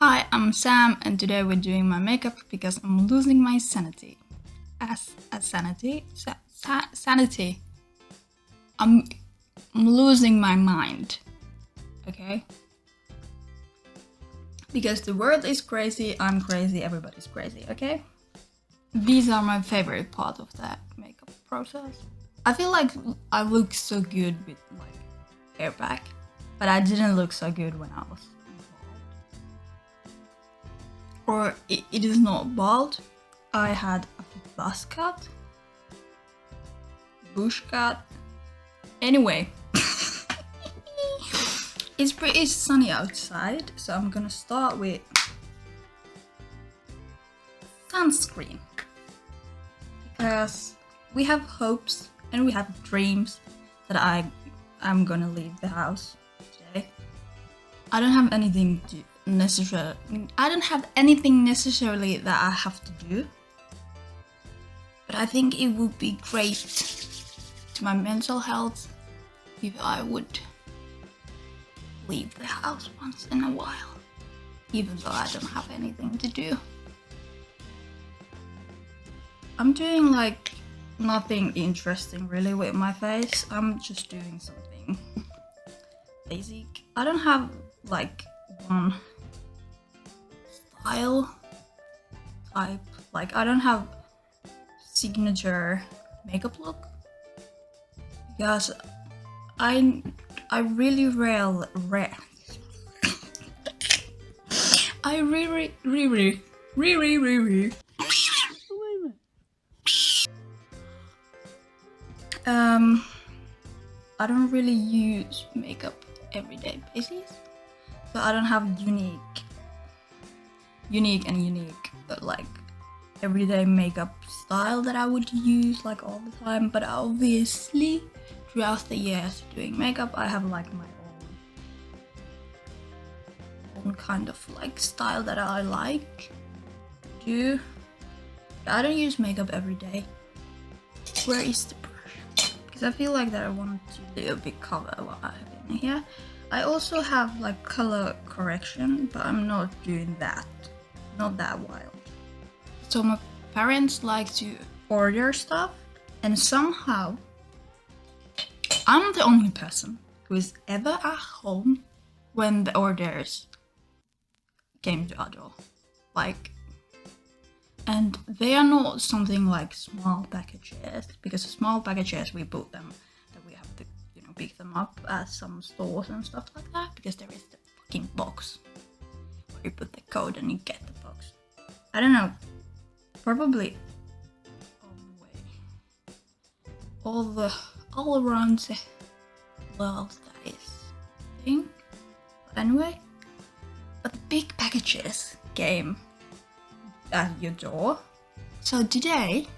Hi, I'm Sam, and today we're doing my makeup because I'm losing my sanity. Sanity. I'm losing my mind. Okay? Because the world is crazy, I'm crazy, everybody's crazy, okay? These are my favorite part of the makeup process. I feel like I look so good with like hair back, but I didn't look so good when I was bald. Or it is not bald. I had a buzz cut, bush cut. Anyway, it's pretty sunny outside, so I'm gonna start with sunscreen. Because we have hopes and we have dreams that I'm gonna leave the house today. I don't have anything necessarily that I have to do. But I think it would be great to my mental health if I would leave the house once in a while, even though I don't have anything to do. I'm doing like nothing interesting really with my face. I'm just doing something basic. I don't have like one style type. Like I don't have signature makeup look because I really I don't really use makeup everyday basis, so I don't have unique like everyday makeup style that I would use like all the time. But obviously throughout the years doing makeup I have like my own kind of like style that I like to do. I don't use makeup every day. Where is the brush? Because I feel like that I want to do a big cover what I have in here. I also have like color correction, but I'm not doing that. Not that wild. So my parents like to order stuff, and somehow I'm the only person who is ever at home when the orders came to our door. Like, and they are not something like small packages, because small packages we put them that we have to, pick them up at some stores and stuff like that, because there is the fucking box where you put the code and you get the box. I don't know. Probably all around the world that is thing. But anyway, but the big packages came at your door. So today,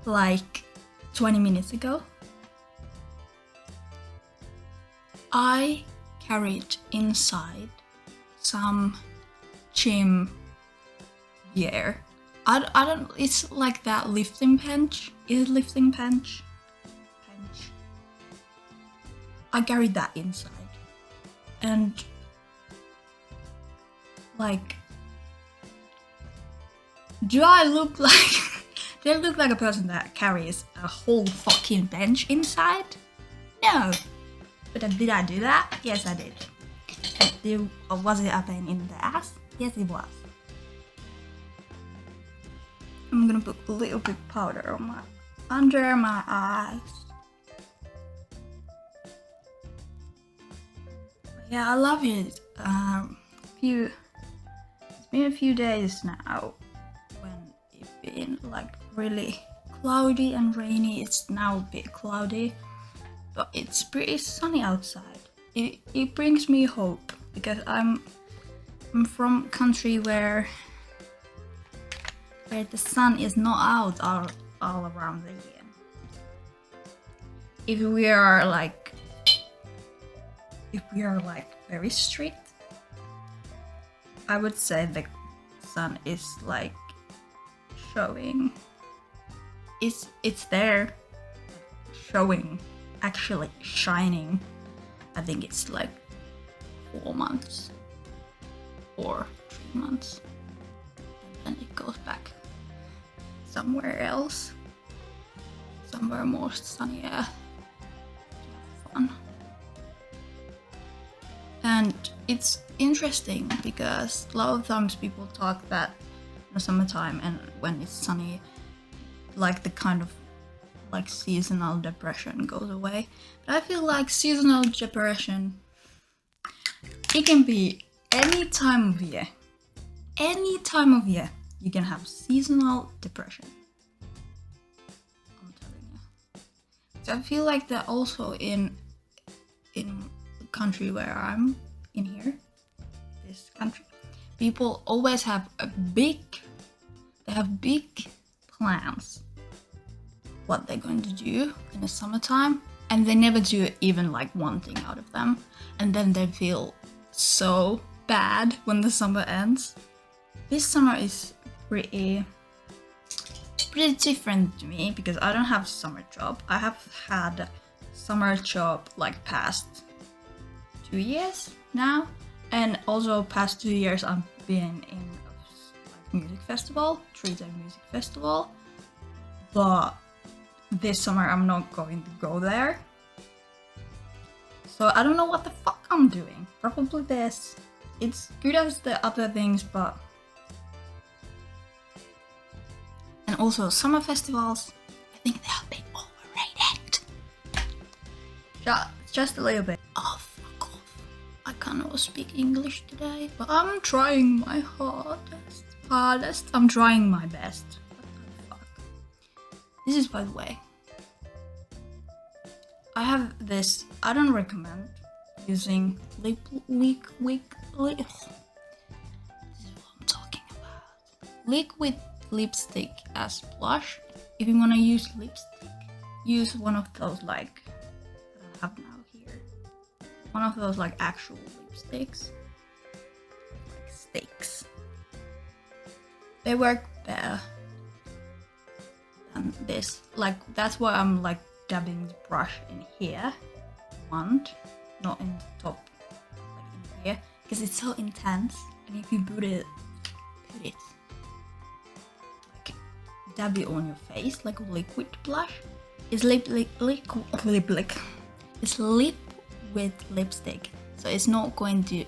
like 20 minutes ago, I carried inside some gym gear. I don't. It's like that lifting bench. Is it lifting bench? I carried that inside, and like, do I look like a person that carries a whole fucking bench inside? No. But did I do that? Yes, I did. Was it a pain in the ass? Yes, it was. I'm gonna put a little bit powder on under my eyes. Yeah, I love it. It's been a few days now when it's been like really cloudy and rainy. It's now a bit cloudy, but it's pretty sunny outside. It brings me hope because I'm from a country where the sun is not out all around the year. If we are like very strict, I would say the sun is like showing. It's there, showing, actually shining. I think it's like 4 months. for 3 months. And then it goes back somewhere else. Somewhere more sunnier. To have fun. And it's interesting because a lot of times people talk that in the summertime and when it's sunny, like the kind of like seasonal depression goes away. But I feel like seasonal depression, it can be any time of year. Any time of year you can have seasonal depression. I'm telling you. So I feel like that also in the country where I'm in here, this country, people always have big plans what they're going to do in the summertime, and they never do even like one thing out of them, and then they feel so bad when the summer ends. This summer is pretty different to me because I don't have a summer job. I have had a summer job like past 2 years now, and also past 2 years I've been in a music festival, 3-day music festival, but this summer I'm not going to go there. So I don't know what the fuck I'm doing. Probably this. It's good as the other things, but... And also summer festivals, I think they're a bit overrated. Just a little bit. Oh, fuck off. I cannot speak English today, but I'm trying my hardest. I'm trying my best. What the fuck? This is, by the way, I have this. I don't recommend using This is what I'm talking about. Liquid lipstick as blush. If you want to use lipstick, use one of those like that I have now here. One of those like actual lipsticks, like sticks. They work better than this. Like that's why I'm like dabbing the brush in here, not in the top, like in here, because it's so intense. And if you put it like dab it on your face like a liquid blush. It's lip with lipstick, so it's not going to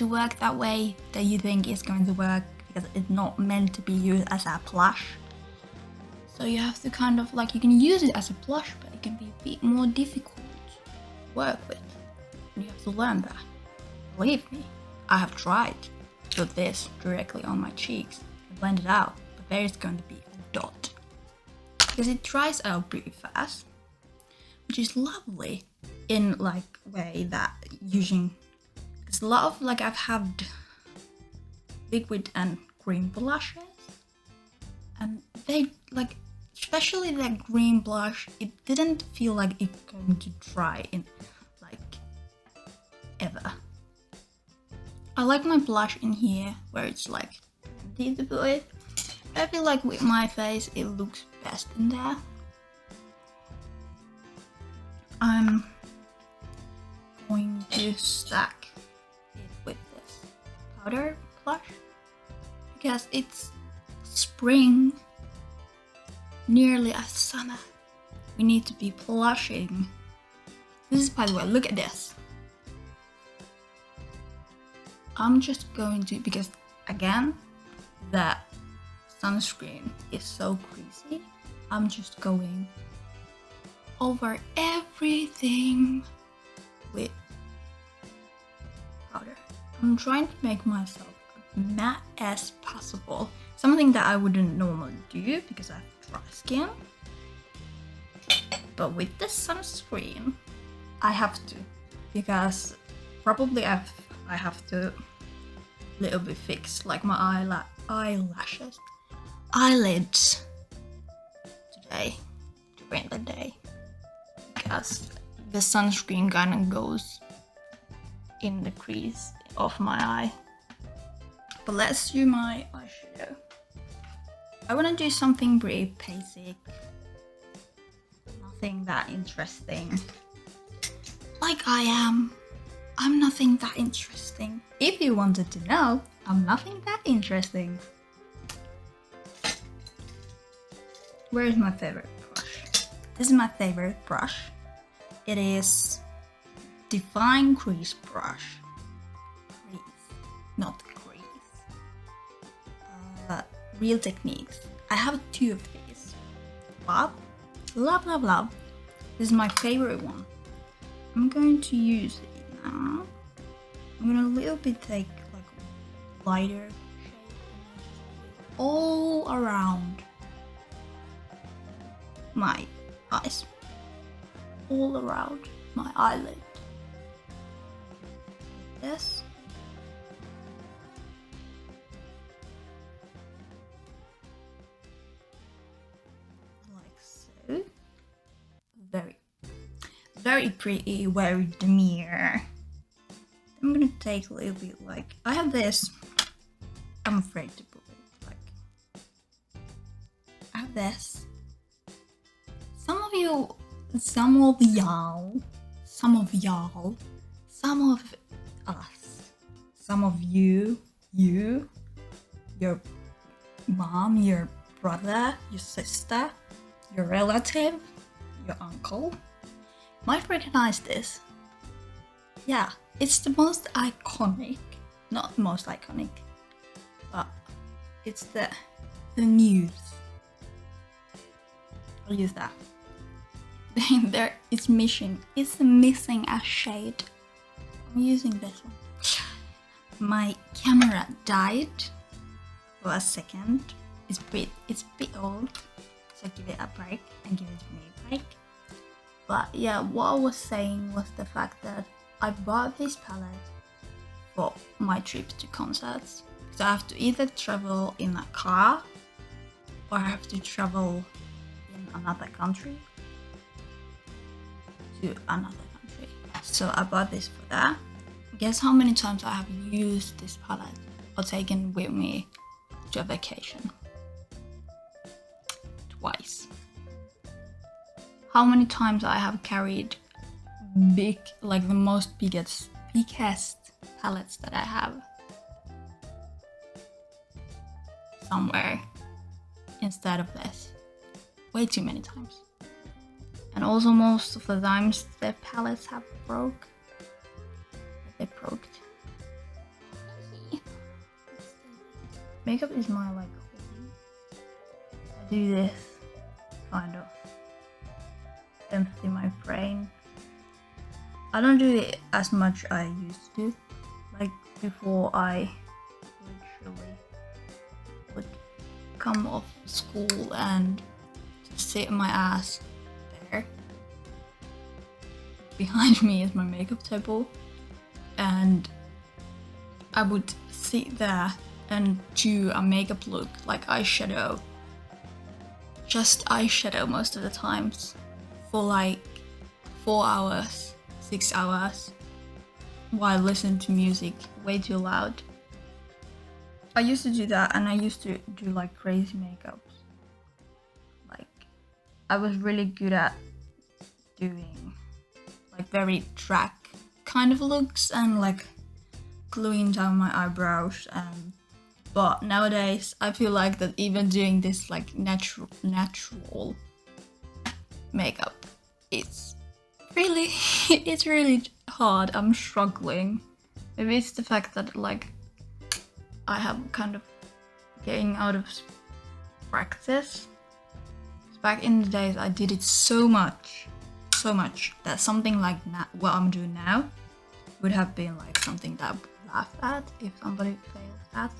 work that way that you think it's going to work, because it's not meant to be used as a blush. So you have to kind of like, you can use it as a blush, but it can be a bit more difficult to work with. And you have to learn that. Believe me, I have tried to put this directly on my cheeks and blend it out, but there is going to be a dot. Because it dries out pretty fast, which is lovely in like way that using, because a lot of like I've had liquid and cream blushes, and they like, especially that green blush, it didn't feel like it's going to dry in like ever. I like my blush in here where it's like easy to put it. I feel like with my face it looks best in there. I'm going to stack it with this powder blush because it's spring, nearly a summer. We need to be blushing. This is, by the way, look at this. I'm just going to, because again, the sunscreen is so greasy, I'm just going over everything with powder. I'm trying to make myself matte as possible. Something that I wouldn't normally do because I have dry skin. But with the sunscreen, I have to, because probably I have to little bit fix like my eyelids today, during the day, because the sunscreen kind of goes in the crease of my eye. But let's do my eyeshadow. I want to do something pretty basic, nothing that interesting, like I am I'm nothing that interesting. If you wanted to know, I'm nothing that interesting. Where is my favorite brush? This is my favorite brush. It is Define Crease Brush. Crease, not crease. Real Techniques. I have 2 of these. Love. This is my favorite one. I'm going to use it now. I'm gonna a little bit take like lighter shade all around my eyes, all around my eyelid. This. Like so. Very pretty, very demure. I'm gonna take a little bit like, I have this, I'm afraid to put it, like, I have this. Some of y'all, some of us, some of you, your mom, your brother, your sister, your relative, your uncle might recognize this. Yeah, it's the most iconic, not most iconic, but it's the news. I'll use that. There, it's missing a shade. I'm using this one. My camera died for a second. It's a bit old, so give it a break and give it me a break. But yeah, what I was saying was the fact that I bought this palette for my trips to concerts. So I have to either travel in a car or I have to travel in another country to another country. So I bought this for that. Guess how many times I have used this palette or taken with me to a vacation? Twice. How many times I have carried big, like the most biggest palettes that I have somewhere instead of this? Way too many times. And also most of the times the palettes have broke. They broke. Makeup is my like hobby. I do this kind of empty my brain. I don't do it as much I used to. Like before I literally would come off school and just sit my ass there. Behind me is my makeup table and I would sit there and do a makeup look like eyeshadow. Just eyeshadow most of the times for like 4 hours, 6 hours while listening to music way too loud. I used to do that and I used to do like crazy makeups. Like I was really good at doing like very drag kind of looks and like gluing down my eyebrows and but nowadays I feel like that even doing this like natural makeup it's really hard. I'm struggling. Maybe it's the fact that like I have kind of getting out of practice. Back in the days I did it so much that something like what I'm doing now would have been like something that I would laugh at if somebody failed at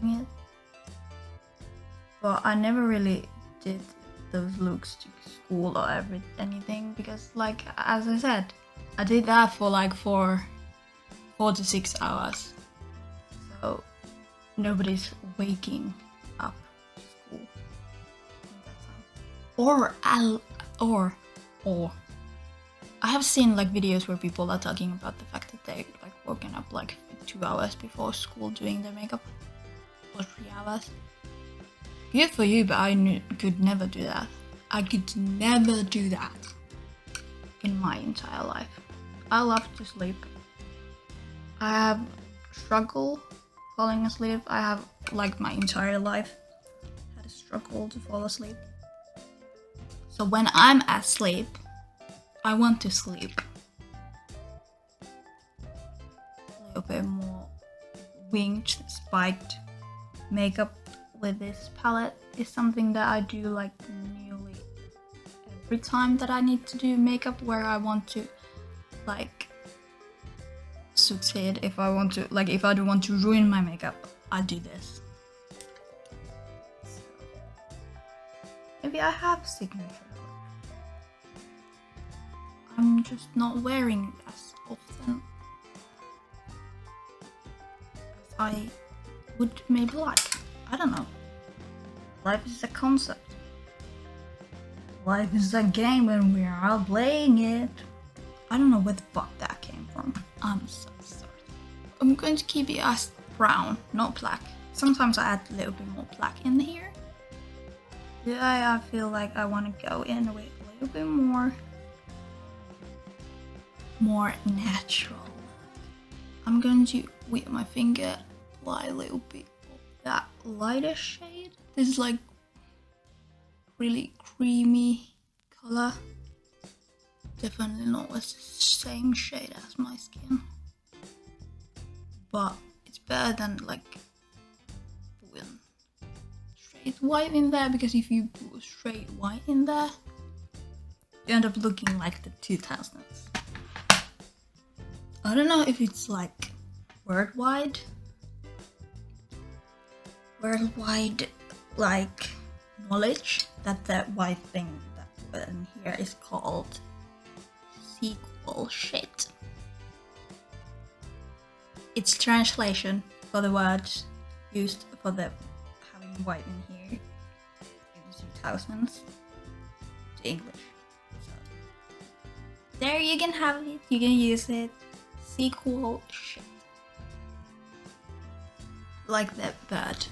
doing it. But I never really did those looks to school or anything because like as I said I did that for like 4 to 6 hours, so nobody's waking up to school at that time. Or I have seen like videos where people are talking about the fact that they like woken up like 2 hours before school doing their makeup or 3 hours. Good for you, but I could never do that. I could never do that in my entire life. I love to sleep. I have struggled falling asleep. I have, like, my entire life had a struggle to fall asleep. So when I'm asleep, I want to sleep. A little bit more winged, spiked makeup with this palette is something that I do like nearly every time that I need to do makeup, where I want to like succeed. If I want to, like, if I don't want to ruin my makeup, I do this. So, maybe I have signature. I'm just not wearing it as often as I would maybe like. I don't know. Life is a concept. Life is a game and we are all playing it. I don't know where the fuck that came from. I'm so sorry. I'm going to keep it as brown, not black. Sometimes I add a little bit more black in here. Today I feel like I want to go in with a little bit more natural. I'm going to, with my finger, apply a little bit of that lighter shade. This is like really creamy color. Definitely not the same shade as my skin, but it's better than like putting straight white in there, because if you put straight white in there, you end up looking like the 2000s. I don't know if it's like worldwide like knowledge that the white thing that we're in here is called sequel shit. It's translation for the words used for the having white in here in the 2000s to English. So there, you can have it, you can use it. Sequel shit. Like that bird.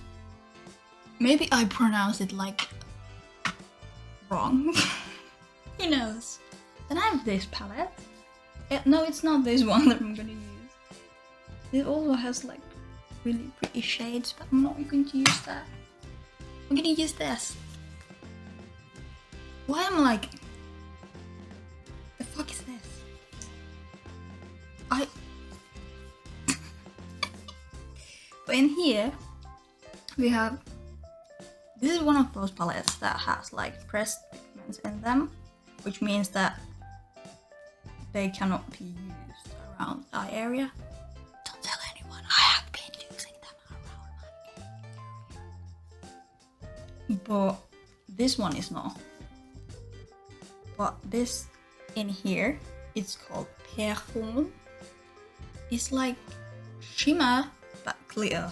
Maybe I pronounce it like wrong. Who knows? Then I have this palette. No, it's not this one that I'm gonna use. It also has like really pretty shades, but I'm not going to use that. I'm gonna use this. Why am I like, the fuck is this? But in here we have, this is one of those palettes that has like pressed pigments in them, which means that they cannot be used around eye area. Don't tell anyone, I have been using them around my area. But this one is not. But this in here, it's called Perron. It's like shimmer but clear.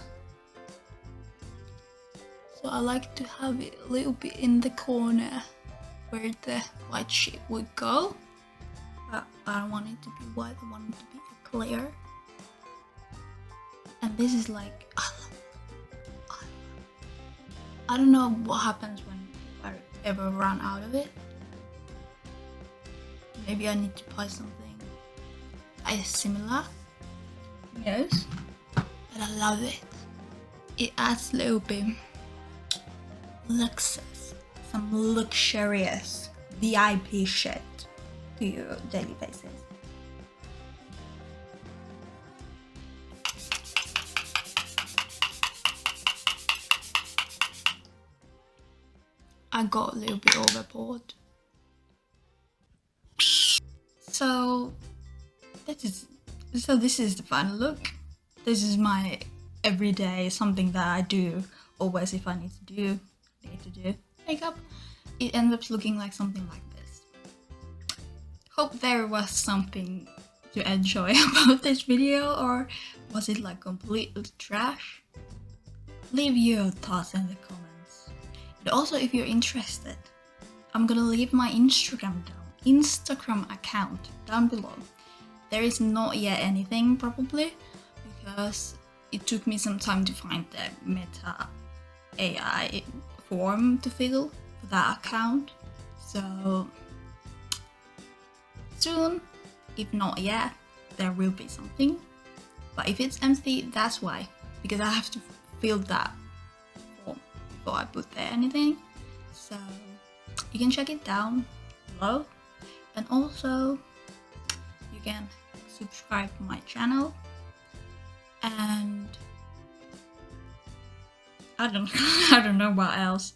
So I like to have it a little bit in the corner where the white shit would go. But I don't want it to be white, I want it to be clear. And this is like, I don't know what happens when I ever run out of it. Maybe I need to buy something similar. Yes. But I love it. It adds a little bit luxus, some luxurious VIP shit to your daily basis. I got a little bit overboard. So this is the final look. This is my everyday, something that I do always if I need to do makeup. It ends up looking like something like this. Hope there was something to enjoy about this video, or was it like complete trash? Leave your thoughts in the comments. And also, if you're interested, I'm gonna leave my Instagram account down below. There is not yet anything, probably, because it took me some time to find the Meta AI form to fill for that account. So soon, if not yet, there will be something. But if it's empty, that's why, because I have to fill that form before I put there anything. So you can check it down below, and also you can subscribe to my channel, and I don't I don't know what else.